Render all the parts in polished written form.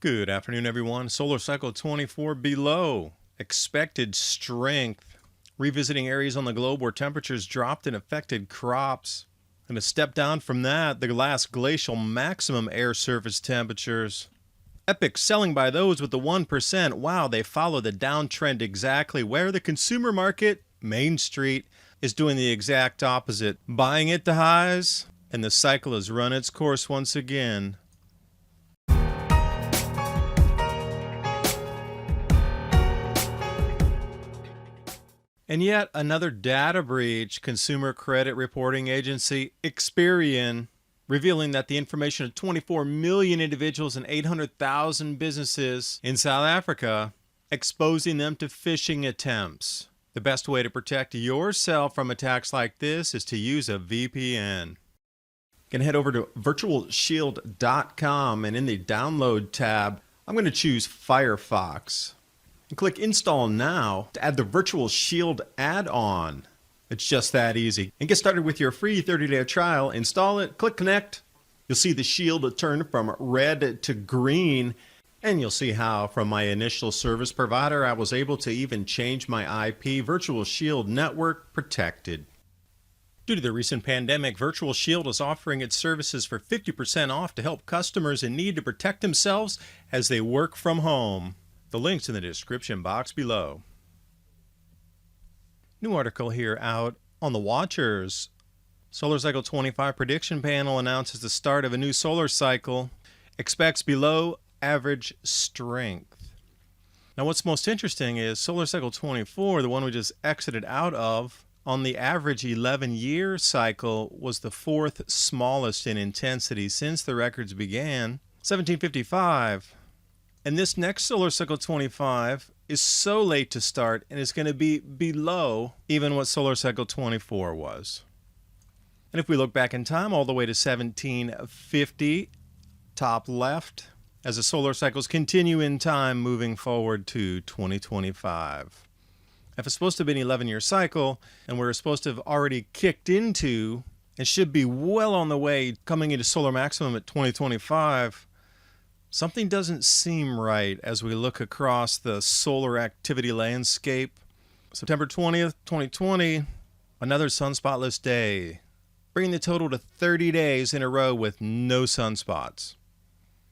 Good afternoon, everyone. Solar cycle 24 below. Expected strength. Revisiting areas on the globe where temperatures dropped and affected crops. And a step down from that, the last glacial maximum air surface temperatures. Epic selling by those with the 1%. Wow, they follow the downtrend exactly, where the consumer market, Main Street, is doing the exact opposite. Buying it to highs, and the cycle has run its course once again. And yet another data breach, consumer credit reporting agency Experian, revealing that the information of 24 million individuals and 800,000 businesses in South Africa, exposing them to phishing attempts. The best way to protect yourself from attacks like this is to use a VPN. You can head over to virtualshield.com, and in the download tab, I'm going to choose Firefox. And click Install Now to add the Virtual Shield add-on. It's just that easy. And get started with your free 30-day trial. Install it, click Connect. You'll see the shield turn from red to green. And you'll see how from my initial service provider, I was able to even change my IP. Virtual Shield Network protected. Due to the recent pandemic, Virtual Shield is offering its services for 50% off to help customers in need to protect themselves as they work from home. The link's in the description box below. New article here out on the Watchers. Solar Cycle 25 Prediction Panel announces the start of a new solar cycle. Expects below average strength. Now what's most interesting is Solar Cycle 24, the one we just exited out of, on the average 11-year cycle was the fourth smallest in intensity since the records began, 1755. And this next Solar Cycle 25 is so late to start and is going to be below even what Solar Cycle 24 was. And if we look back in time all the way to 1750, top left, as the solar cycles continue in time moving forward to 2025. If it's supposed to be an 11-year cycle, and we're supposed to have already kicked into and should be well on the way coming into solar maximum at 2025, something doesn't seem right as we look across the solar activity landscape. September 20th, 2020, another sunspotless day, bringing the total to 30 days in a row with no sunspots.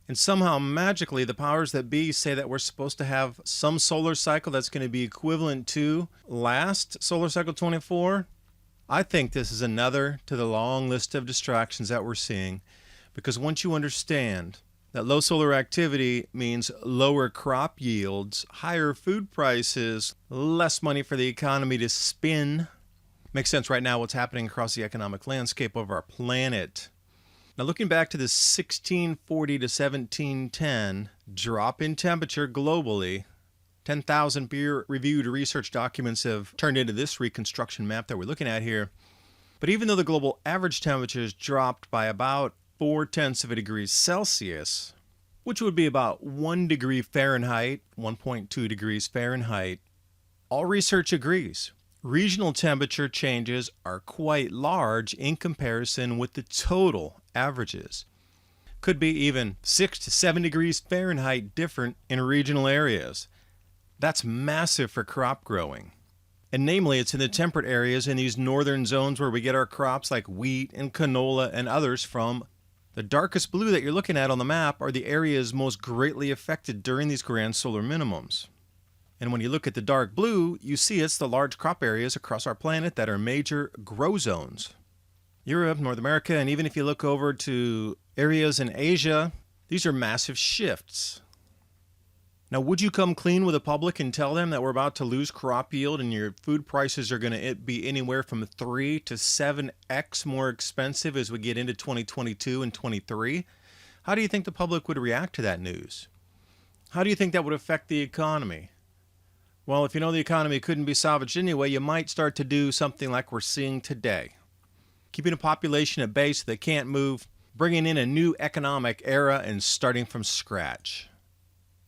And somehow, magically, the powers that be say that we're supposed to have some solar cycle that's going to be equivalent to last solar cycle 24. I think this is another to the long list of distractions that we're seeing, because once you understand that low solar activity means lower crop yields, higher food prices, less money for the economy to spin. Makes sense right now what's happening across the economic landscape of our planet. Now looking back to the 1640 to 1710 drop in temperature globally, 10,000 peer-reviewed research documents have turned into this reconstruction map that we're looking at here. But even though the global average temperatures dropped by about 0.4 degrees Celsius, which would be about 1 degree Fahrenheit, 1.2 degrees Fahrenheit, all research agrees regional temperature changes are quite large in comparison with the total averages. Could be even 6 to 7 degrees Fahrenheit different in regional areas. That's massive for crop growing. And namely, it's in the temperate areas in these northern zones where we get our crops like wheat and canola and others from. The darkest blue that you're looking at on the map are the areas most greatly affected during these grand solar minimums. And when you look at the dark blue, you see it's the large crop areas across our planet that are major grow zones. Europe, North America, and even if you look over to areas in Asia, these are massive shifts. Now, would you come clean with the public and tell them that we're about to lose crop yield and your food prices are going to be anywhere from 3 to 7x more expensive as we get into 2022 and 23? How do you think the public would react to that news? How do you think that would affect the economy? Well, if you know the economy couldn't be salvaged anyway, you might start to do something like we're seeing today. Keeping a population at bay so they can't move, bringing in a new economic era and starting from scratch.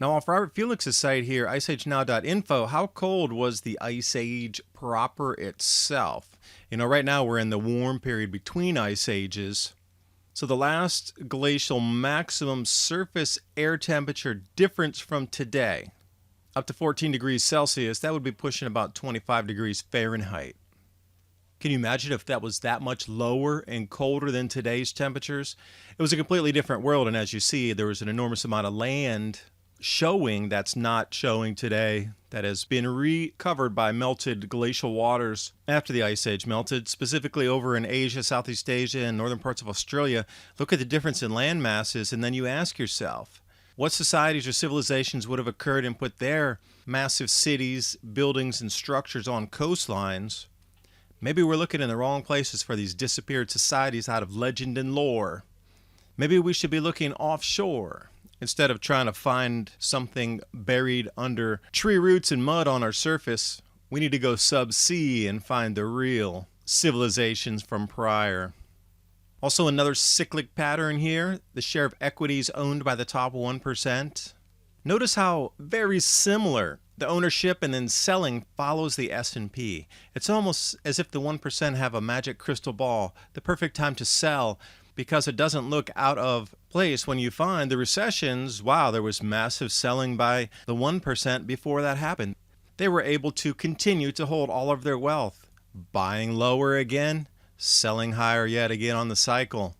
Now, off Robert Felix's site here, icegenow.info, how cold was the Ice Age proper itself? You know, right now we're in the warm period between ice ages. So the last glacial maximum surface air temperature difference from today, up to 14 degrees Celsius, that would be pushing about 25 degrees Fahrenheit. Can you imagine if that was that much lower and colder than today's temperatures? It was a completely different world, and as you see, there was an enormous amount of land showing that's not showing today, that has been recovered by melted glacial waters after the Ice Age melted, specifically over in Asia, Southeast Asia, and northern parts of Australia. Look at the difference in land masses, and then you ask yourself, what societies or civilizations would have occurred and put their massive cities, buildings, and structures on coastlines? Maybe we're looking in the wrong places for these disappeared societies out of legend and lore. Maybe we should be looking offshore instead of trying to find something buried under tree roots and mud on our surface. We need to go subsea and find the real civilizations from prior. Also, another cyclic pattern here, the share of equities owned by the top 1%. Notice how very similar the ownership and then selling follows the S&P. It's almost as if the 1% have a magic crystal ball, the perfect time to sell, because it doesn't look out of place when you find the recessions. Wow, there was massive selling by the 1% before that happened. They were able to continue to hold all of their wealth, buying lower again, selling higher yet again on the cycle.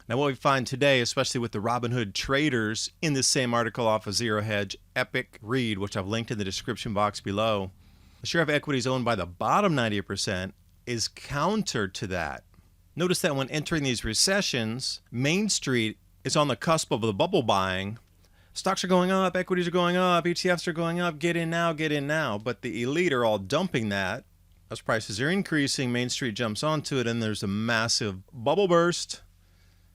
Now what we find today, especially with the Robinhood traders, in this same article off of Zero Hedge, epic read, which I've linked in the description box below, the share of equities owned by the bottom 90% is counter to that. Notice that when entering these recessions, Main Street is on the cusp of the bubble buying. Stocks are going up, equities are going up, ETFs are going up, get in now, get in now. But the elite are all dumping that. As prices are increasing, Main Street jumps onto it, and there's a massive bubble burst.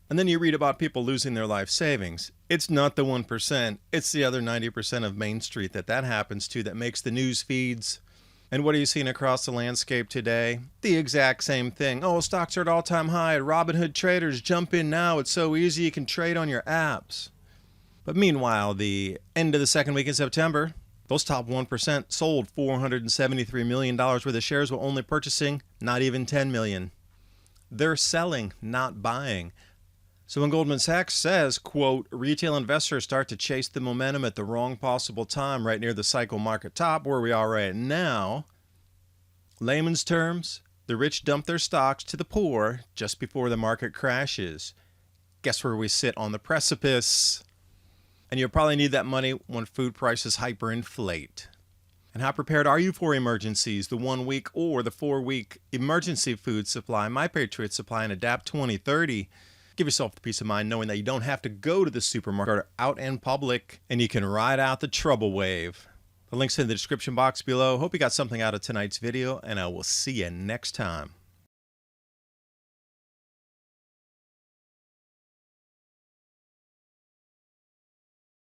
And then you read about people losing their life savings. It's not the 1%, it's the other 90% of Main Street that happens to, that makes the news feeds. And what are you seeing across the landscape today? The exact same thing. Oh, stocks are at all-time high. Robinhood traders, jump in now. It's so easy, you can trade on your apps. But meanwhile, the end of the second week in September, those top 1% sold $473 million worth of shares while only purchasing not even $10 million. They're selling, not buying. So when Goldman Sachs says, quote, retail investors start to chase the momentum at the wrong possible time right near the cycle market top where we are right now, layman's terms, the rich dump their stocks to the poor just before the market crashes. Guess where we sit on the precipice? And you'll probably need that money when food prices hyperinflate. And how prepared are you for emergencies, the 1 week or the 4 week emergency food supply, My Patriot supply, and Adapt 2030? Give yourself the peace of mind knowing that you don't have to go to the supermarket or out in public, and you can ride out the trouble wave. The link's in the description box below. Hope you got something out of tonight's video, and I will see you next time.